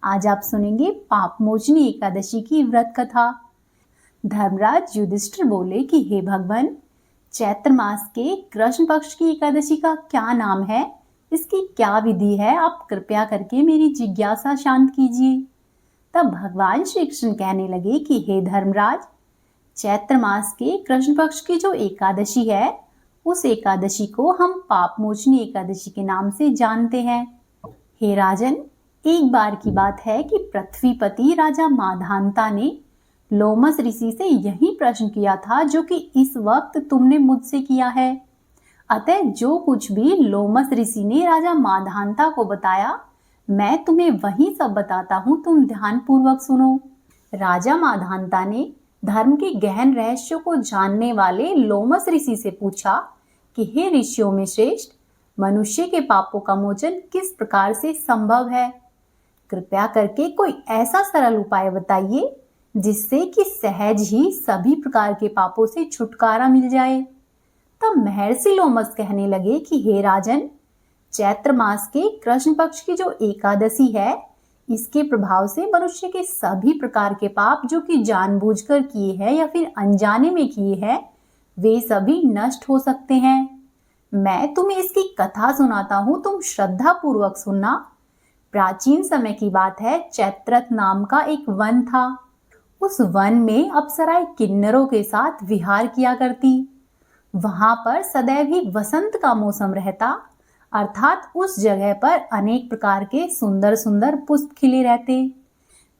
आज आप सुनेंगे पापमोचनी एकादशी की व्रत कथा। धर्मराज युधिष्ठिर बोले कि हे भगवान, चैत्र मास के कृष्ण पक्ष की एकादशी का क्या नाम है, इसकी क्या विधि है, आप कृपया करके मेरी जिज्ञासा शांत कीजिए। तब भगवान श्री कृष्ण कहने लगे कि हे धर्मराज, चैत्र मास के कृष्ण पक्ष की जो एकादशी है, उस एकादशी को हम पापमोचनी एकादशी के नाम से जानते हैं। हे राजन, एक बार की बात है कि पृथ्वीपति राजा माधांता ने लोमस ऋषि से यही प्रश्न किया था जो कि इस वक्त तुमने मुझसे किया है। अतः जो कुछ भी लोमस ऋषि ने राजा माधांता को बताया, मैं तुम्हें वही सब बताता हूँ, तुम ध्यान पूर्वक सुनो। राजा माधांता ने धर्म के गहन रहस्यों को जानने वाले लोमस ऋषि से पूछा कि हे ऋषियों में श्रेष्ठ, मनुष्य के पापों का मोचन किस प्रकार से संभव है? कृपया करके कोई ऐसा सरल उपाय बताइए जिससे कि सहज ही सभी प्रकार के पापों से छुटकारा मिल जाए। तब महर्षि लोमस कहने लगे कि हे राजन, चैत्र मास के कृष्ण पक्ष की जो एकादशी है, इसके प्रभाव से मनुष्य के सभी प्रकार के पाप जो कि जानबूझकर किए हैं या फिर अनजाने में किए हैं, वे सभी नष्ट हो सकते हैं। मैं तुम्हें इसकी कथा सुनाता हूँ, तुम श्रद्धा पूर्वक सुनना। प्राचीन समय की बात है, चैत्रथ नाम का एक वन था। उस वन में अप्सराएं किन्नरों के साथ विहार किया करती। वहां पर सदैव ही वसंत का मौसम रहता, अर्थात उस जगह पर अनेक प्रकार के सुंदर सुंदर पुष्प खिले रहते।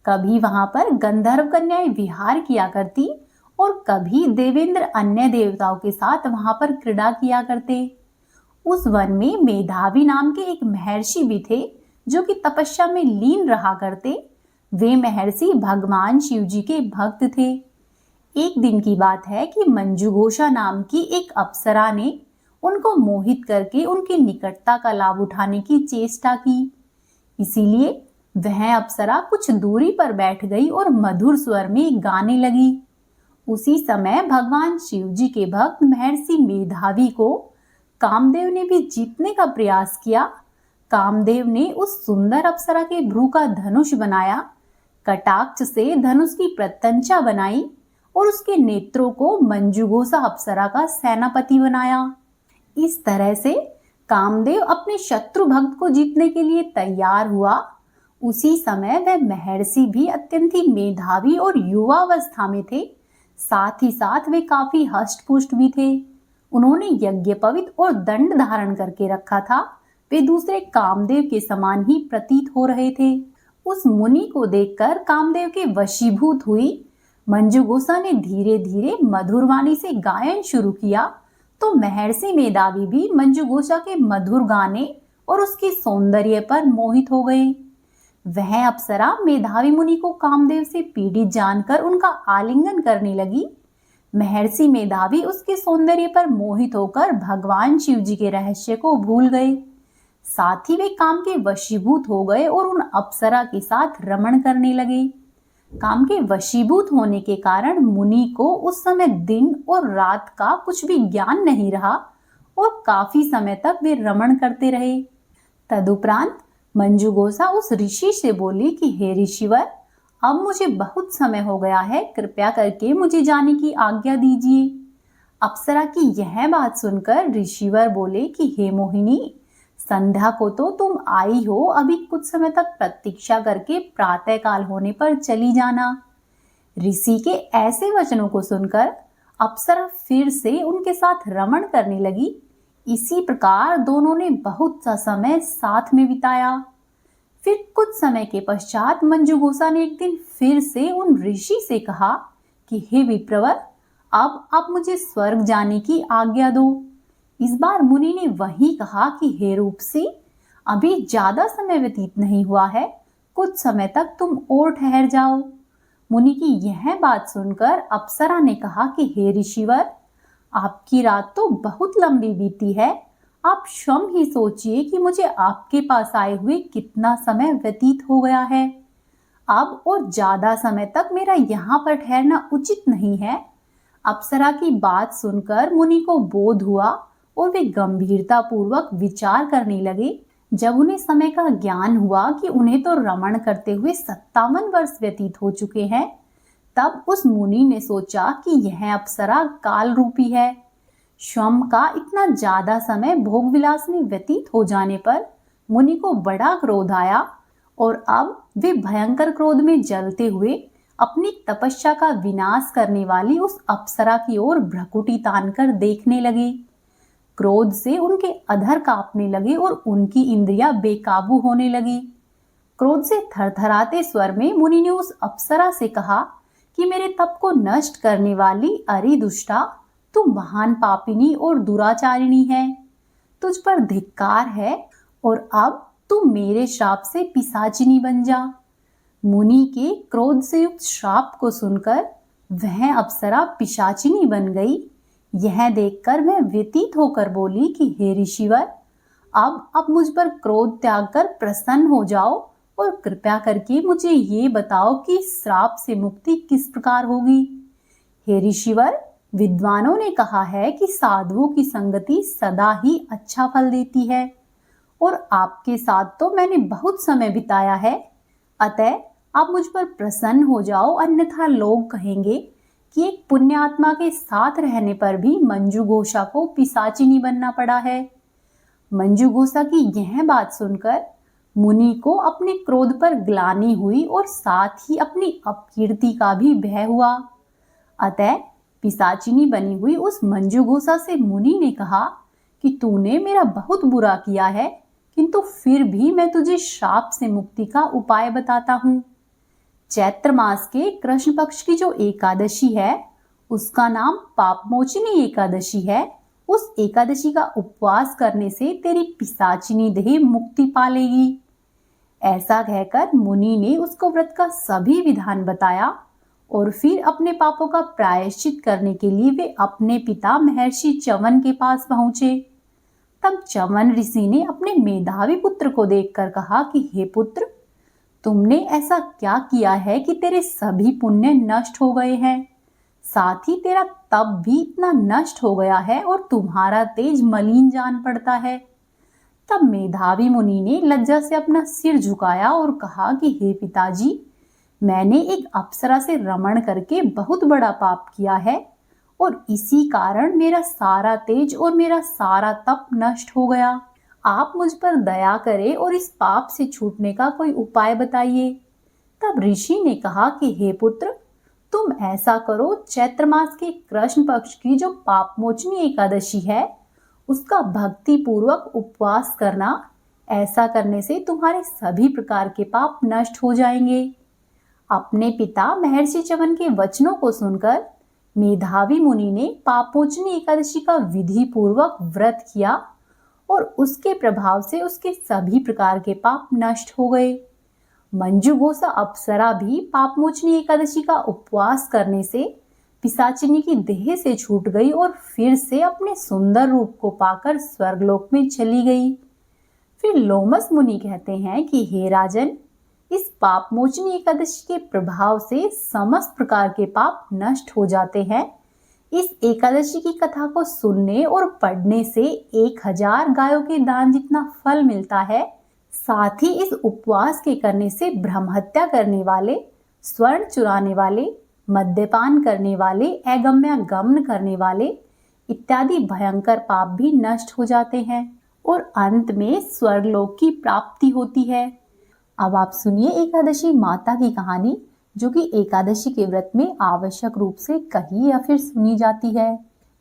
कभी वहां पर गंधर्व कन्याएं विहार किया करती और कभी देवेंद्र अन्य देवताओं के साथ वहां पर क्रीड़ा किया करते। उस वन में मेधावी नाम के एक महर्षि भी थे जो कि तपस्या में लीन रहा करते। वे महर्षि भगवान शिव जी के भक्त थे। एक दिन की बात है कि मंजुघोषा नाम की एक अप्सरा ने उनको मोहित करके उनकी निकटता का लाभ उठाने की चेष्टा की। इसीलिए वह अप्सरा कुछ दूरी पर बैठ गई और मधुर स्वर में गाने लगी। उसी समय भगवान शिव जी के भक्त महर्षि मेधावी को कामदेव ने भी जीतने का प्रयास किया। कामदेव ने उस सुंदर अप्सरा के भ्रू का धनुष बनाया, कटाक्ष से धनुष की प्रत्यंचा बनाई और उसके नेत्रों को मंजुघोषा अप्सरा का सेनापति बनाया। इस तरह से कामदेव अपने शत्रु भक्त को जीतने के लिए तैयार हुआ। उसी समय वह महर्षि भी अत्यंत ही मेधावी और युवावस्था में थे। साथ ही साथ वे काफी हष्ट-पुष्ट भी थे। उन्होंने यज्ञोपवीत और दंड धारण करके रखा था। वे दूसरे कामदेव के समान ही प्रतीत हो रहे थे। उस मुनि को देखकर कामदेव के वशीभूत हुई मंजुघोषा ने धीरे धीरे मधुर वाणी से गायन शुरू किया, तो महर्षि मेधावी भी मंजुघोषा के मधुर गाने और उसके सौंदर्य पर मोहित हो गए। वह अप्सरा मेधावी मुनि को कामदेव से पीड़ित जानकर उनका आलिंगन करने लगी। महर्षि मेधावी उसके सौंदर्य पर मोहित होकर भगवान शिव जी के रहस्य को भूल गए। साथ ही वे काम के वशीभूत हो गए और उन अप्सरा के साथ रमण करने लगे। काम के वशीभूत होने के कारण मुनि को उस समय दिन और रात का कुछ भी ज्ञान नहीं रहा और काफी समय तक वे रमण करते रहे। तदुपरांत मंजुघोषा उस ऋषि से बोली कि हे ऋषिवर, अब मुझे बहुत समय हो गया है, कृपया करके मुझे जाने की आज्ञा दीजिए। अप्सरा की यह बात सुनकर ऋषिवर बोले कि हे मोहिनी, संध्या को तो तुम आई हो, अभी कुछ समय तक प्रतीक्षा करके प्रातः काल होने पर चली जाना। ऋषि के ऐसे वचनों को सुनकर अप्सरा फिर से उनके साथ रमण करने लगी। इसी प्रकार दोनों ने बहुत सा समय साथ में बिताया। फिर कुछ समय के पश्चात मंजुघोषा ने एक दिन फिर से उन ऋषि से कहा कि हे विप्रवर, अब आप मुझे स्वर्ग जाने की आज्ञा दो। इस बार मुनि ने वही कहा कि हे रूपसी, अभी ज्यादा समय व्यतीत नहीं हुआ है, कुछ समय तक तुम और ठहर जाओ। मुनि की यह बात सुनकर अप्सरा ने कहा कि हे ऋषिवर, आपकी रात तो बहुत लंबी बीती है, आप स्वयं ही सोचिए कि मुझे आपके पास आए हुए कितना समय व्यतीत हो गया है। अब और ज्यादा समय तक मेरा यहाँ पर ठहरना उचित नहीं है। अप्सरा की बात सुनकर मुनि को बोध हुआ और वे गंभीरता पूर्वक विचार करने लगे। जब उन्हें समय का ज्ञान हुआ कि उन्हें तो रमण करते हुए 57 वर्ष व्यतीत हो चुके हैं, तब उस मुनि ने सोचा कि यह अप्सरा काल रूपी है। स्वयं का इतना ज्यादा समय भोग विलास में व्यतीत हो जाने पर मुनि को बड़ा क्रोध आया और अब वे भयंकर क्रोध में जलते हुए अपनी तपस्या का विनाश करने वाली उस अप्सरा की ओर भ्रकुटी तानकर देखने लगे। क्रोध से उनके अधर कांपने लगे और उनकी इंद्रियां बेकाबू होने लगी। क्रोध से थरथराते स्वर में मुनि ने उस अप्सरा से कहा कि मेरे तप को नष्ट करने वाली अरे दुष्टा, तू महान पापिनी और दुराचारिणी है। तुझ पर धिक्कार है और अब तू मेरे श्राप से पिशाचिनी बन जा। मुनि के क्रोध से युक्त श्राप को सुनकर वह अप्सरा पिशाचिनी बन गई। यह देखकर वह व्यतीत होकर बोली कि हे ऋषिवर, अब मुझ पर क्रोध त्याग कर प्रसन्न हो जाओ और कृपया करके मुझे ये बताओ कि श्राप से मुक्ति किस प्रकार होगी। हे ऋषिवर, विद्वानों ने कहा है कि साधुओं की संगति सदा ही अच्छा फल देती है और आपके साथ तो मैंने बहुत समय बिताया है, अतः आप मुझ पर प्रसन्न हो जाओ, अन्यथा लोग कहेंगे कि एक पुण्य आत्मा के साथ रहने पर भी मंजू घोषा को पिशाचिनी बनना पड़ा है। मंजू घोषा की यह बात सुनकर मुनि को अपने क्रोध पर ग्लानि हुई और साथ ही अपनी अपकीर्ति का भी भय हुआ। अतः पिशाचिनी बनी हुई उस मंजू घोषा से मुनि ने कहा कि तूने मेरा बहुत बुरा किया है, किंतु फिर भी मैं तुझे श्राप से मुक्ति का उपाय बताता हूँ। चैत्र मास के कृष्ण पक्ष की जो एकादशी है उसका नाम पापमोचिनी एकादशी है। उस एकादशी का उपवास करने से तेरी पिशाचिनी देह मुक्ति पा लेगी। ऐसा कहकर मुनि ने उसको व्रत का सभी विधान बताया और फिर अपने पापों का प्रायश्चित करने के लिए वे अपने पिता महर्षि च्यवन के पास पहुंचे। तब च्यवन ऋषि ने अपने मेधावी पुत्र को देखकर कहा कि हे पुत्र, तुमने ऐसा क्या किया है कि तेरे सभी पुण्य नष्ट हो गए हैं, साथ ही तेरा तप भी इतना नष्ट हो गया है और तुम्हारा तेज मलिन जान पड़ता है। तब मेधावी मुनि ने लज्जा से अपना सिर झुकाया और कहा कि हे पिताजी, मैंने एक अप्सरा से रमण करके बहुत बड़ा पाप किया है और इसी कारण मेरा सारा तेज और मेरा सारा तप नष्ट हो गया। आप मुझ पर दया करें और इस पाप से छूटने का कोई उपाय बताइए। तब ऋषि ने कहा कि हे पुत्र, तुम ऐसा करो, चैत्र मास के कृष्ण पक्ष की जो पापमोचनी एकादशी है उसका भक्ति पूर्वक उपवास करना। ऐसा करने से तुम्हारे सभी प्रकार के पाप नष्ट हो जाएंगे। अपने पिता महर्षि च्यवन के वचनों को सुनकर मेधावी मुनि ने पापमोचनी एकादशी का विधि पूर्वक व्रत किया और उसके प्रभाव से उसके सभी प्रकार के पाप नष्ट हो गए। मंजू घोषा अप्सरा भी पापमोचनी एकादशी का उपवास करने से पिशाचिनी की देह से छूट गई और फिर से अपने सुंदर रूप को पाकर स्वर्गलोक में चली गई। फिर लोमस मुनि कहते हैं कि हे राजन, इस पापमोचनी एकादशी के प्रभाव से समस्त प्रकार के पाप नष्ट हो जाते हैं। इस एकादशी की कथा को सुनने और पढ़ने से 1000 गायों के दान जितना फल मिलता है। साथ ही इस उपवास के करने से ब्रह्महत्या करने वाले, स्वर्ण चुराने वाले, मद्यपान करने वाले, अगम्य गमन करने वाले इत्यादि भयंकर पाप भी नष्ट हो जाते हैं और अंत में स्वर्गलोक की प्राप्ति होती है। अब आप सुनिए एकादशी माता की कहानी, जो कि एकादशी के व्रत में आवश्यक रूप से कही या फिर सुनी जाती है।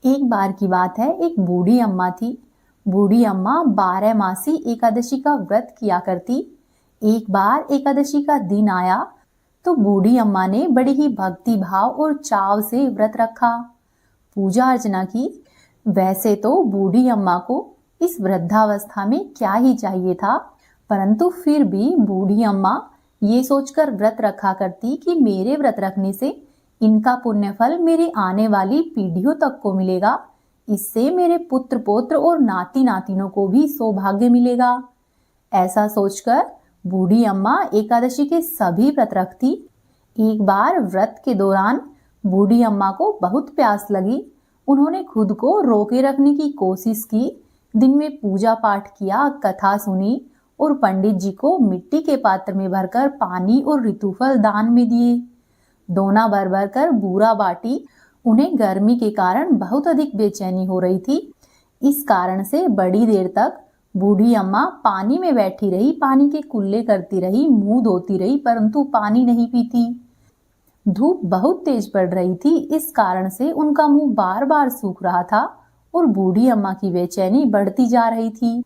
एक बार की बात है, एक बूढ़ी अम्मा थी। बूढ़ी अम्मा 12 मासी एकादशी का व्रत किया करती। एक बार एकादशी का दिन आया तो बूढ़ी अम्मा ने बड़े ही भक्ति भाव और चाव से व्रत रखा, पूजा अर्चना की। वैसे तो बूढ़ी अम्मा को इस वृद्धावस्था में क्या ही चाहिए था, परंतु फिर भी बूढ़ी अम्मा ये सोचकर व्रत रखा करती कि मेरे व्रत रखने से इनका पुण्य फल मेरे आने वाली पीढ़ियों तक को मिलेगा, इससे मेरे पुत्र पौत्र और नाती नातिनों को भी सौभाग्य मिलेगा। ऐसा सोचकर बूढ़ी अम्मा एकादशी के सभी व्रत रखती। एक बार व्रत के दौरान बूढ़ी अम्मा को बहुत प्यास लगी। उन्होंने खुद को रोके रखने की कोशिश की, दिन में पूजा पाठ किया, कथा सुनी और पंडित जी को मिट्टी के पात्र में भरकर पानी और ऋतुफल दान में दिए। दोना भर भर कर बूरा बाटी। उन्हें गर्मी के कारण बहुत अधिक बेचैनी हो रही थी। इस कारण से बड़ी देर तक बूढ़ी अम्मा पानी में बैठी रही, पानी के कुल्ले करती रही, मुंह धोती रही, परंतु पानी नहीं पीती। धूप बहुत तेज पड़ रही थी, इस कारण से उनका मुंह बार बार सूख रहा था और बूढ़ी अम्मा की बेचैनी बढ़ती जा रही थी।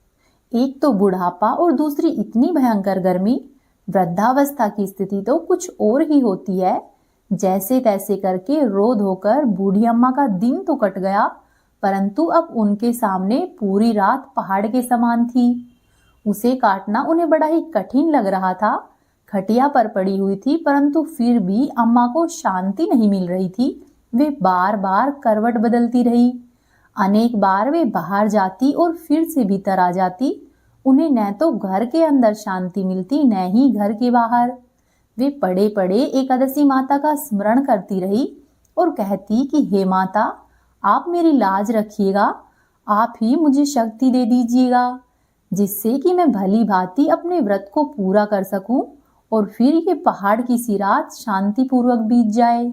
एक तो बुढ़ापा और दूसरी इतनी भयंकर गर्मी। वृद्धावस्था की स्थिति तो कुछ और ही होती है। जैसे तैसे करके रो धोकर बूढ़ी अम्मा का दिन तो कट गया, परंतु अब उनके सामने पूरी रात पहाड़ के समान थी। उसे काटना उन्हें बड़ा ही कठिन लग रहा था। खटिया पर पड़ी हुई थी, परंतु फिर भी अम्मा को शांति नहीं मिल रही थी। वे बार बार करवट बदलती रही। अनेक बार वे बाहर जाती और फिर से भीतर आ जाती। उन्हें न तो घर के अंदर शांति मिलती, न ही घर के बाहर। वे पड़े पड़े एकादशी माता का स्मरण करती रही और कहती कि हे माता, आप मेरी लाज रखिएगा, आप ही मुझे शक्ति दे दीजिएगा, जिससे कि मैं भली भांति अपने व्रत को पूरा कर सकूं और फिर ये पहाड़ की सी रात शांतिपूर्वक बीत जाए।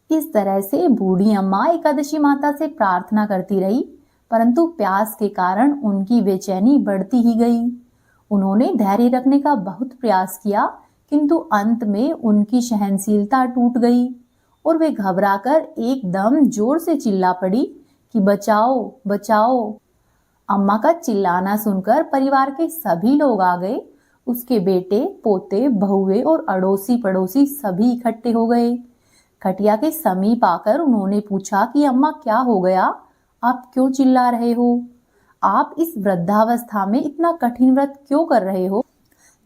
इस तरह से बूढ़ी अम्मा एकादशी माता से प्रार्थना करती रही, परंतु प्यास के कारण उनकी बेचैनी बढ़ती ही गई। उन्होंने धैर्य रखने का बहुत प्रयास किया, किंतु अंत में उनकी सहनशीलता टूट गई और वे घबराकर एकदम जोर से चिल्ला पड़ी कि बचाओ बचाओ। अम्मा का चिल्लाना सुनकर परिवार के सभी लोग आ गए। उसके बेटे, पोते, बहुए और अड़ोसी पड़ोसी सभी इकट्ठे हो गए। खटिया के समीप आकर उन्होंने पूछा कि अम्मा क्या हो गया, आप क्यों चिल्ला रहे हो? आप इस वृद्धावस्था में इतना कठिन व्रत क्यों कर रहे हो?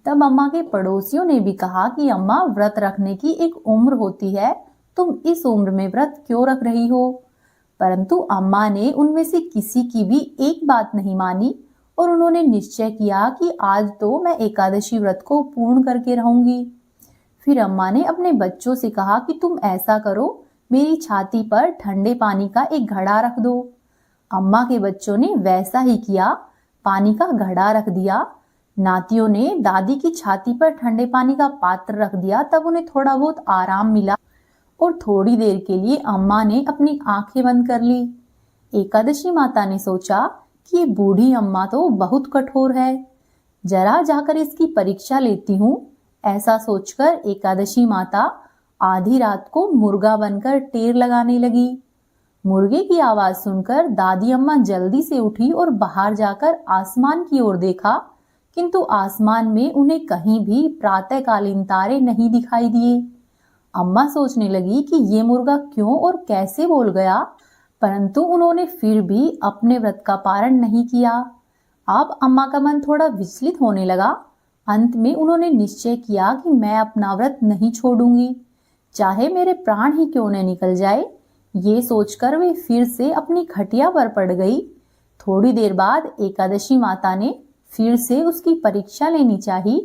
तब अम्मा के पड़ोसियों ने भी कहा कि अम्मा, व्रत रखने की एक उम्र होती है, तुम इस उम्र में व्रत क्यों रख रही हो? परंतु अम्मा ने उनमें से किसी की भी एक बात नहीं मानी और उन्होंने निश्चय किया कि आज तो मैं एकादशी व्रत को पूर्ण करके रहूंगी। फिर अम्मा ने अपने बच्चों से कहा कि तुम ऐसा करो, मेरी छाती पर ठंडे पानी का एक घड़ा रख दो। अम्मा के बच्चों ने वैसा ही किया, पानी का घड़ा रख दिया। नातियों ने दादी की छाती पर ठंडे पानी का पात्र रख दिया। तब उन्हें थोड़ा बहुत आराम मिला और थोड़ी देर के लिए अम्मा ने अपनी आंखें बंद कर ली। एकादशी माता ने सोचा कि ये बूढ़ी अम्मा तो बहुत कठोर है, जरा जाकर इसकी परीक्षा लेती हूँ। ऐसा सोचकर एकादशी माता आधी रात को मुर्गा बनकर टेर लगाने लगी। मुर्गे की आवाज सुनकर दादी अम्मा जल्दी से उठी और बाहर जाकर आसमान की ओर देखा, किंतु आसमान में उन्हें कहीं भी प्रातःकालीन तारे नहीं दिखाई दिए। अम्मा सोचने लगी कि ये मुर्गा क्यों और कैसे बोल गया, परंतु उन्होंने फिर भी अपने व्रत का पारण नहीं किया। अब अम्मा का मन थोड़ा विचलित होने लगा। अंत में उन्होंने निश्चय किया कि मैं अपना व्रत नहीं छोड़ूंगी, चाहे मेरे प्राण ही क्यों न निकल जाए। ये सोचकर वे फिर से अपनी खटिया पर पड़ गई। थोड़ी देर बाद एकादशी माता ने फिर से उसकी परीक्षा लेनी चाहिए।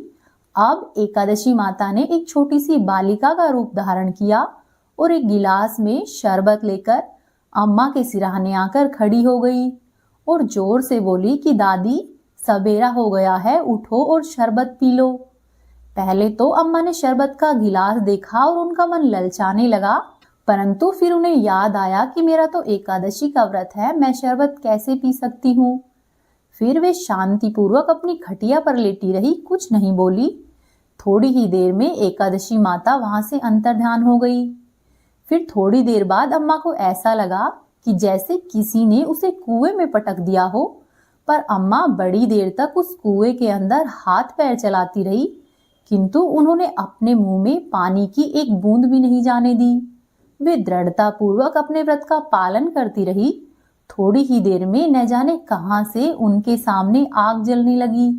अब एकादशी माता ने एक छोटी सी बालिका का रूप धारण किया और एक गिलास में शरबत लेकर अम्मा के सिरहाने आकर खड़ी हो गई और जोर से बोली कि दादी, सवेरा हो गया है, उठो और शरबत पी लो। पहले तो अम्मा ने शरबत का गिलास देखा और उनका मन ललचाने लगा, परंतु फिर उन्हें याद आया कि मेरा तो एकादशी का व्रत है, मैं शरबत कैसे पी सकती हूँ। फिर वे शांतिपूर्वक अपनी खटिया पर लेटी रही, कुछ नहीं बोली। थोड़ी ही देर में एकादशी माता वहां से अंतर्ध्यान हो गई। फिर थोड़ी देर बाद अम्मा को ऐसा लगा कि जैसे किसी ने उसे कुएं में पटक दिया हो, पर अम्मा बड़ी देर तक उस कुएं के अंदर हाथ पैर चलाती रही, किंतु उन्होंने अपने मुंह में पानी की एक बूंद भी नहीं जाने दी। वे दृढ़ता पूर्वक अपने व्रत का पालन करती रही। थोड़ी ही देर में न जाने कहां से उनके सामने आग जलने लगी,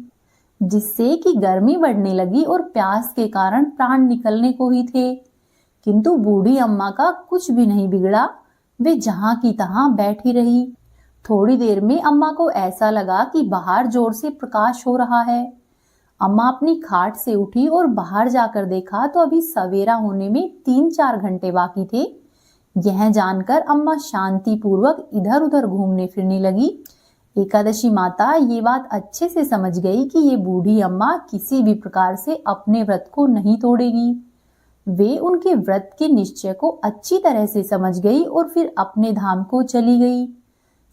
जिससे कि गर्मी बढ़ने लगी और प्यास के कारण प्राण निकलने को ही थे। किंतु बूढ़ी अम्मा का कुछ भी नहीं बिगड़ा, वे जहां की तहां बैठी रही। थोड़ी देर में अम्मा को ऐसा लगा कि बाहर जोर से प्रकाश हो रहा है। अम्मा अपनी खाट से उठी और बाहर जाकर देखा तो अभी सवेरा होने में 3-4 घंटे बाकी थे। यह जानकर अम्मा शांति पूर्वक इधर उधर घूमने फिरने लगी। एकादशी माता ये बात अच्छे से समझ गई कि ये बूढ़ी अम्मा किसी भी प्रकार से अपने व्रत को नहीं तोड़ेगी। वे उनके व्रत के निश्चय को अच्छी तरह से समझ गई और फिर अपने धाम को चली गई।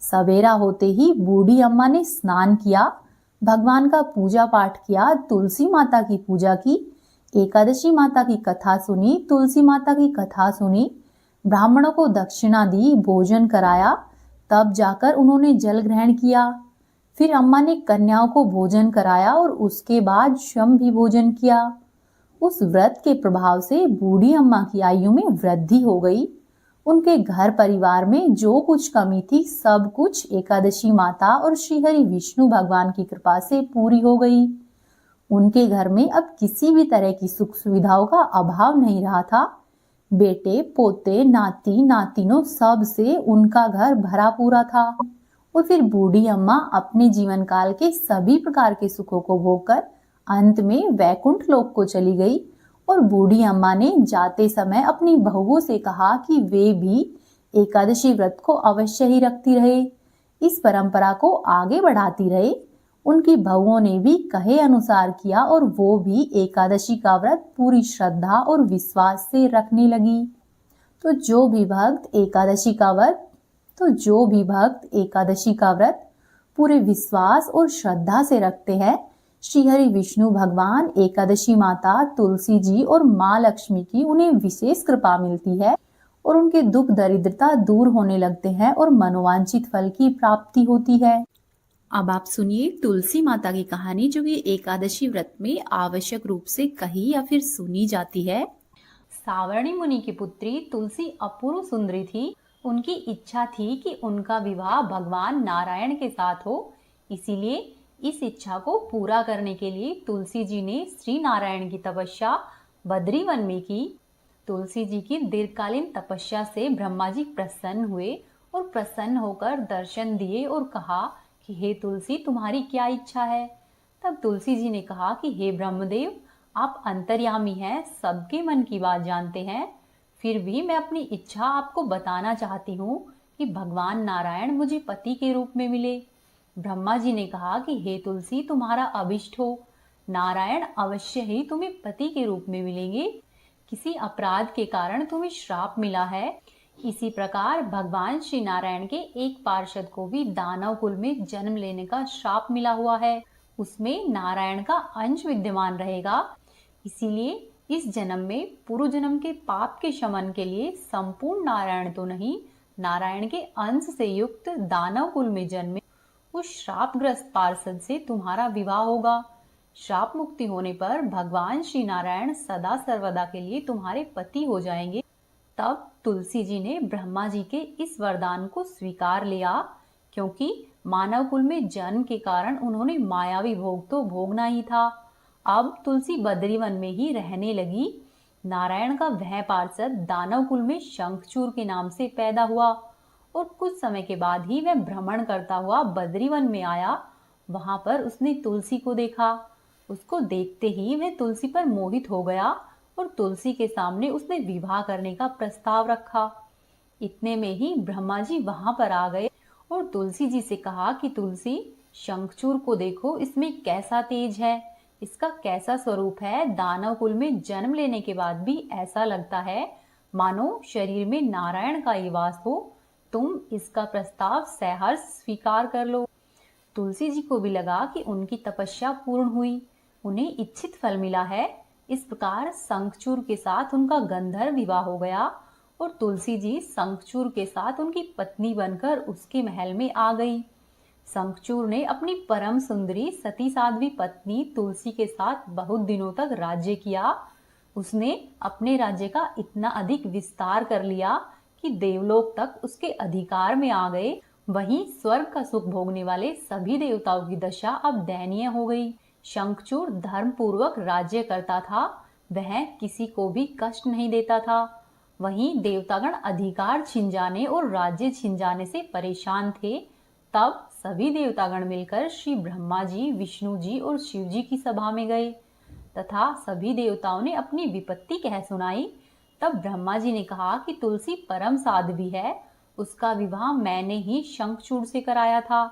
सवेरा होते ही बूढ़ी अम्मा ने स्नान किया, भगवान का पूजा पाठ किया, तुलसी माता की पूजा की, एकादशी माता की कथा सुनी, तुलसी माता की कथा सुनी, ब्राह्मणों को दक्षिणा दी, भोजन कराया, तब जाकर उन्होंने जल ग्रहण किया। फिर अम्मा ने कन्याओं को भोजन कराया और उसके बाद स्वयं भी भोजन किया। उस व्रत के प्रभाव से बूढ़ी अम्मा की आयु में वृद्धि हो गई। उनके घर परिवार में जो कुछ कमी थी सब कुछ एकादशी माता और श्री हरि विष्णु भगवान की कृपा से पूरी हो गई। उनके घर में अब किसी भी तरह की सुख सुविधाओं का अभाव नहीं रहा था। बेटे पोते नाती नातिनों सब से उनका घर भरा पूरा था। और फिर बूढ़ी अम्मा अपने जीवन काल के सभी प्रकार के सुखों को भोगकर अंत में वैकुंठ लोक को चली गई। और बूढ़ी अम्मा ने जाते समय अपनी बहुओं से कहा कि वे भी एकादशी व्रत को अवश्य ही रखती रहे, इस परंपरा को आगे बढ़ाती रहे। उनकी बहुओं ने भी कहे अनुसार किया और वो भी एकादशी का व्रत पूरी श्रद्धा और विश्वास से रखने लगी। तो जो भी भक्त एकादशी का व्रत पूरे विश्वास और श्रद्धा से रखते हैं, श्री हरि विष्णु भगवान, एकादशी माता, तुलसी जी और माँ लक्ष्मी की उन्हें विशेष कृपा मिलती है और उनके दुख दरिद्रता दूर होने लगते हैं और मनोवांछित फल की प्राप्ति होती है। अब आप सुनिए तुलसी माता की कहानी, जो कि एकादशी व्रत में आवश्यक रूप से कही या फिर सुनी जाती है। सावर्णी मुनि की पुत्री तुलसी अपूर्व सुंदरी थी। उनकी इच्छा थी कि उनका विवाह भगवान नारायण के साथ हो। इसीलिए इस इच्छा को पूरा करने के लिए तुलसी जी ने श्री नारायण की तपस्या बद्री वन में की। तुलसी जी की दीर्घकालीन तपस्या से ब्रह्मा जी प्रसन्न हुए और प्रसन्न होकर दर्शन दिए और कहा कि हे तुलसी, तुम्हारी क्या इच्छा है। तब तुलसी जी ने कहा कि हे ब्रह्मदेव, आप अंतर्यामी हैं, सबके मन की बात जानते हैं। फिर भी मैं अपनी इच्छा आपको बताना चाहती हूँ कि भगवान नारायण मुझे पति के रूप में मिले। ब्रह्मा जी ने कहा कि हे तुलसी, तुम्हारा अभिष्ट हो, नारायण अवश्य ही तुम्हें पति के रूप में मिलेंगे। किसी अपराध के कारण तुम्हें श्राप मिला है। इसी प्रकार भगवान श्री नारायण के एक पार्षद को भी दानव कुल में जन्म लेने का श्राप मिला हुआ है। उसमें नारायण का अंश विद्यमान रहेगा। इसीलिए इस जन्म में पूर्व जन्म के पाप के शमन के लिए संपूर्ण नारायण तो नहीं, नारायण के अंश से युक्त दानव कुल में जन्मे उस श्रापग्रस्त पार्षद से तुम्हारा विवाह होगा। श्राप मुक्ति होने पर भगवान श्री नारायण सदा सर्वदा के लिए तुम्हारे पति हो जाएंगे। तब तुलसी जी ने ब्रह्मा जी के इस वरदान को स्वीकार लिया, क्योंकि मानव कुल में जन्म के कारण उन्होंने मायावी भोग तो भोगना ही था। अब तुलसी बद्रीवन में ही रहने लगी। नारायण का वह पार्षद दानव कुल में शंखचूर के नाम से पैदा हुआ और कुछ समय के बाद ही वह भ्रमण करता हुआ बद्रीवन में आया। वहां पर उसने तुलसी को देखा। उसको देखते ही वह तुलसी पर मोहित हो गया और तुलसी के सामने उसने विवाह करने का प्रस्ताव रखा। इतने में ही ब्रह्मा जी वहां पर आ गए और तुलसी जी से कहा कि तुलसी, शंखचूर को देखो, इसमें कैसा तेज है, इसका कैसा स्वरूप है। दानव कुल में जन्म लेने के बाद भी ऐसा लगता है मानो शरीर में नारायण का ही वास हो। तुम इसका प्रस्ताव सहर्ष स्वीकार कर लो। तुलसी जी को भी लगा कि उनकी तपस्या पूर्ण हुई, उन्हें इच्छित फल मिला है। इस प्रकार शंखचूर के साथ उनका गंधर्व विवाह हो गया और तुलसी जी शंखचूर के साथ उनकी पत्नी बनकर उसके महल में आ गई। शंखचूर ने अपनी परम सुंदरी सती साध्वी पत्नी तुलसी के साथ बहुत दिनों तक राज्य किया। उसने अपने राज्य का इतना अधिक विस्तार कर लिया कि देवलोक तक उसके अधिकार में आ गए। वहीं स्वर्ग का सुख भोगने वाले सभी देवताओं की दशा अब दयनीय हो गई। शंखचूर धर्म पूर्वक राज्य करता था, वह किसी को भी कष्ट नहीं देता था। वहीं देवतागण अधिकार छिन जाने और राज्य छिन जाने से परेशान थे। तब सभी देवतागण मिलकर श्री ब्रह्मा जी, विष्णु जी और शिव जी की सभा में गए तथा सभी देवताओं ने अपनी विपत्ति कह सुनाई। तब ब्रह्मा जी ने कहा कि तुलसी परम साध्वी है, उसका विवाह मैंने ही शंखचूड़ से कराया था।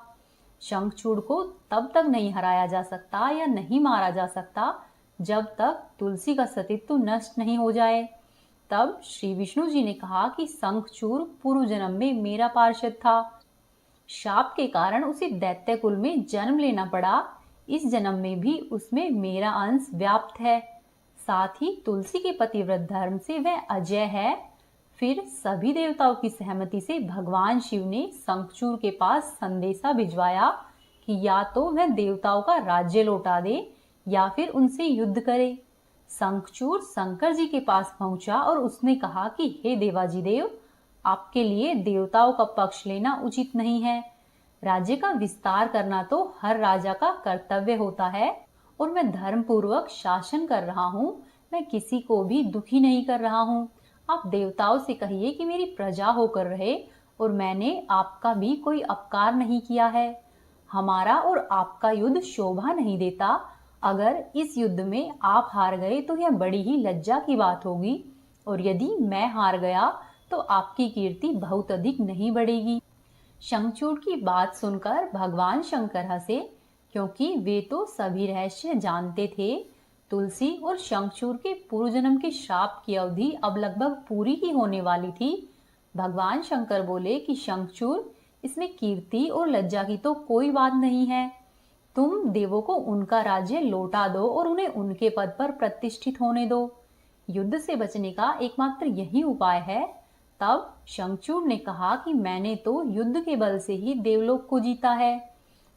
शंखचूड़ को तब तक नहीं हराया जा सकता या नहीं मारा जा सकता जब तक तुलसी का सतीत्व नष्ट नहीं हो जाए। तब श्री विष्णु जी ने कहा कि शंखचूड़ पूर्व जन्म में मेरा पार्षद था। शाप के कारण उसे दैत्य कुल में जन्म लेना पड़ा। इस जन्म में भी उसमें मेरा अंश व्याप्त है। साथ ही तुलसी के पतिव्रत धर्म से वह अजय है। फिर सभी देवताओं की सहमति से भगवान शिव ने शंखचूड़ के पास संदेशा भिजवाया कि या तो वह देवताओं का राज्य लौटा दे या फिर उनसे युद्ध करे। शंखचूड़ शंकर जी के पास पहुंचा और उसने कहा कि हे देवाजी देव, आपके लिए देवताओं का पक्ष लेना उचित नहीं है। राज्य का विस्तार करना तो हर राजा का कर्तव्य होता है और मैं धर्म पूर्वक शासन कर रहा हूँ। मैं किसी को भी दुखी नहीं कर रहा हूँ। आप देवताओं से कहिए कि मेरी प्रजा होकर रहे और मैंने आपका भी कोई अपकार नहीं किया है। हमारा और आपका युद्ध शोभा नहीं देता। अगर इस युद्ध में आप हार गए तो यह बड़ी ही लज्जा की बात होगी और यदि मैं हार गया तो आपकी कीर्ति बहुत अधिक नहीं बढ़ेगी। शंखचूड़ की बात सुनकर भगवान शंकर हंसे, क्योंकि वे तो सभी रहस्य जानते थे। तुलसी और शंखचूड़ के पूर्व जन्म के श्राप की अवधि अब लगभग पूरी ही होने वाली थी। भगवान शंकर बोले कि शंखचूड़, इसमें कीर्ति और लज्जा की तो कोई बात नहीं है। तुम देवों को उनका राज्य लौटा दो और उन्हें उनके पद पर प्रतिष्ठित होने दो। युद्ध से बचने का एकमात्र यही उपाय है। तब शंखचूड़ ने कहा कि मैंने तो युद्ध के बल से ही देवलोक को जीता है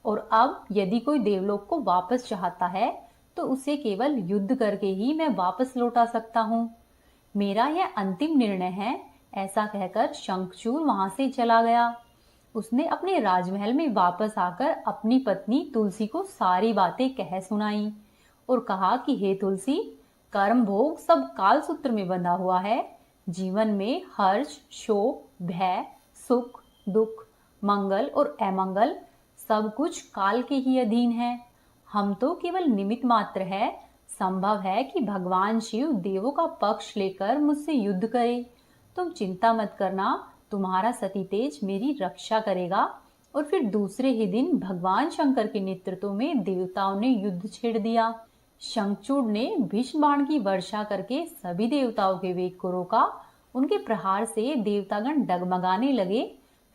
और अब यदि कोई देवलोक को वापस चाहता है तो उसे केवल युद्ध करके ही मैं वापस लौटा सकता हूँ। मेरा यह अंतिम निर्णय है। ऐसा कहकर शंखचूड़ वहां से चला गया। उसने अपने राजमहल में वापस आकर अपनी पत्नी तुलसी को सारी बातें कह सुनाई और कहा कि हे तुलसी, कर्म भोग सब काल सूत्र में बंधा हुआ है। जीवन में हर्ष, शोक, भय, सुख, दुख, मंगल और अमंगल सब कुछ काल के ही अधीन है। हम तो केवल निमित्त मात्र है। संभव है कि भगवान शिव देवों का पक्ष लेकर मुझसे युद्ध करे। तुम चिंता मत करना, तुम्हारा सती तेज मेरी रक्षा करेगा। और फिर दूसरे ही दिन भगवान शंकर के नेतृत्व में देवताओं ने युद्ध छेड़ दिया। शंखचूड़ ने भीष्म बाण की वर्षा करके सभी देवताओं के वेग को रोका। उनके प्रहार से देवतागण डगमगाने लगे।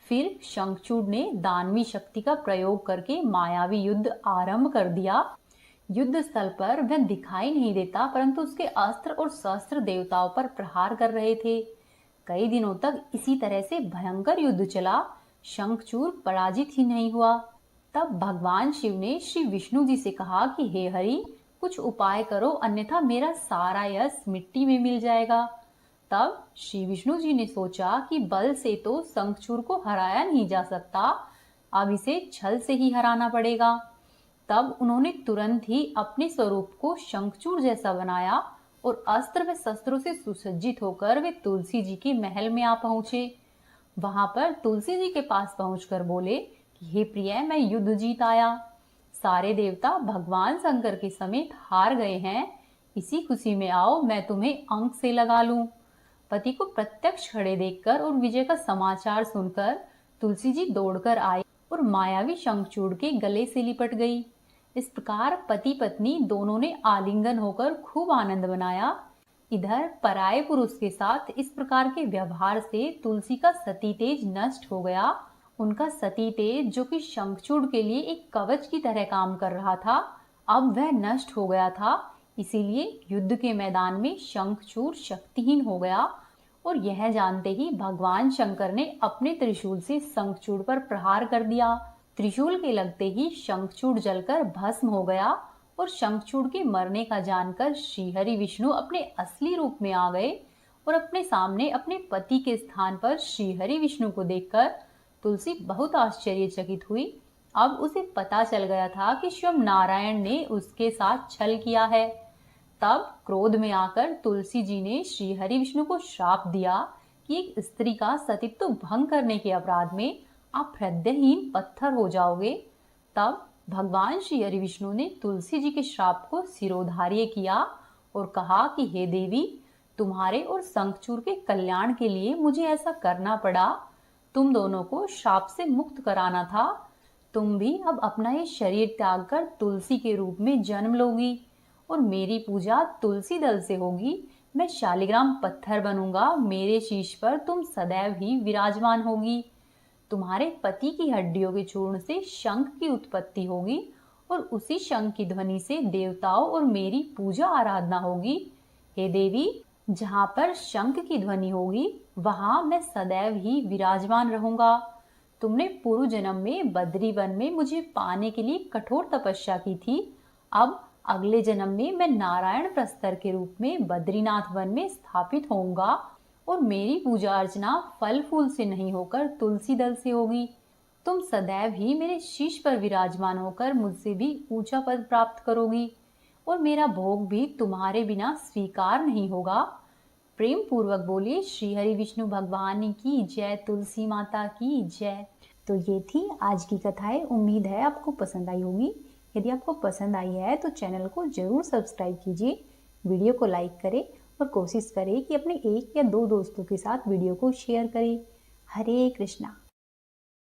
फिर शंखचूड़ ने दानवी शक्ति का प्रयोग करके मायावी युद्ध आरंभ कर दिया। युद्ध स्थल पर वह दिखाई नहीं देता, परंतु उसके अस्त्र और शस्त्र देवताओं पर प्रहार कर रहे थे। कई दिनों तक इसी तरह से भयंकर युद्ध चला। शंखचूड़ पराजित ही नहीं हुआ। तब भगवान शिव ने श्री विष्णु जी से कहा कि हे हरि, कुछ उपाय करो, अन्यथा मेरा सारा यश मिट्टी में मिल जाएगा। तब श्री विष्णु जी ने सोचा कि बल से तो शंखचूड़ को हराया नहीं जा सकता, अब इसे छल से ही हराना पड़ेगा। तब उन्होंने तुरंत ही अपने स्वरूप को शंखचूड़ जैसा बनाया और अस्त्र व शस्त्रों से सुसज्जित होकर वे तुलसी जी के महल में आ पहुंचे। वहां पर तुलसी जी के पास पहुंचकर बोले कि हे प्रिय, मैं युद्ध जीत आया। सारे देवता भगवान शंकर के समेत हार गए हैं। इसी खुशी में आओ, मैं तुम्हें अंक से लगा लूं। पति को प्रत्यक्ष खड़े देखकर और विजय का समाचार सुनकर तुलसी जी दौड़कर आई और मायावी शंखचूड़ के गले से लिपट गई। इस प्रकार पति पत्नी दोनों ने आलिंगन होकर खूब आनंद मनाया। इधर पराये पुरुष के साथ इस प्रकार के व्यवहार से तुलसी का सती तेज नष्ट हो गया। उनका सती तेज, जो कि शंखचूड़ के लिए एक कवच की तरह काम कर रहा था, अब वह नष्ट हो गया था। इसीलिए युद्ध के मैदान में शंखचूड़ शक्तिहीन हो गया और यह जानते ही भगवान शंकर ने अपने त्रिशूल से शंखचूड़ पर प्रहार कर दिया। त्रिशूल के लगते ही शंखचूड़ जलकर भस्म हो गया और शंखचूड़ के मरने का जानकर श्रीहरि विष्णु अपने असली रूप में आ गए और अपने सामने अपने पति के स्थान पर श्रीहरि विष्णु को देखकर तुलसी बहुत आश्चर्यचकित हुई। अब उसे पता चल गया था कि स्वयं नारायण ने उसके साथ छल किया है। तब क्रोध में आकर तुलसी जी ने श्रीहरि विष्णु को श्राप दिया कि एक स्त्री का सतीत्व भंग करने के अपराध में आप हृदयहीन पत्थर हो जाओगे। तब भगवान श्री हरि विष्णु ने तुलसी जी के श्राप को सिरोधार्य किया और कहा कि हे देवी, तुम्हारे और शंखचूड़ के कल्याण के लिए मुझे ऐसा करना पड़ा। तुम दोनों को श्राप से मुक्त कराना था। तुम भी अब अपना ये शरीर त्याग कर तुलसी के रूप में जन्म लोगी और मेरी पूजा तुलसी दल से होगी। मैं शालिग्राम पत्थर बनूंगा, मेरे शीश पर तुम सदैव ही विराजमान होगी। तुम्हारे पति की हड्डियों के चूर्ण से शंख की उत्पत्ति होगी और उसी शंख की ध्वनि से देवताओं और मेरी पूजा आराधना होगी। हे देवी, जहाँ पर शंख की ध्वनि होगी वहां मैं सदैव ही विराजमान रहूंगा। तुमने पूर्व जन्म में बद्री वन में मुझे पाने के लिए कठोर तपस्या की थी। अब अगले जन्म में मैं नारायण प्रस्तर के रूप में बद्रीनाथ वन में स्थापित होऊंगा और मेरी पूजा अर्चना फल फूल से नहीं होकर तुलसी दल से होगी। तुम सदैव ही मेरे शीश पर विराजमान होकर मुझसे भी ऊंचा पद प्राप्त करोगी और मेरा भोग भी तुम्हारे बिना स्वीकार नहीं होगा। प्रेम पूर्वक बोलिए श्री हरि विष्णु भगवान की जय, तुलसी माता की जय। तो ये थी आज की कथाएं। उम्मीद है आपको पसंद आई होगी। यदि आपको पसंद आई है तो चैनल को जरूर सब्सक्राइब कीजिए, वीडियो को लाइक करें और कोशिश करें कि अपने 1 या 2 दोस्तों के साथ वीडियो को शेयर करें। हरे कृष्णा।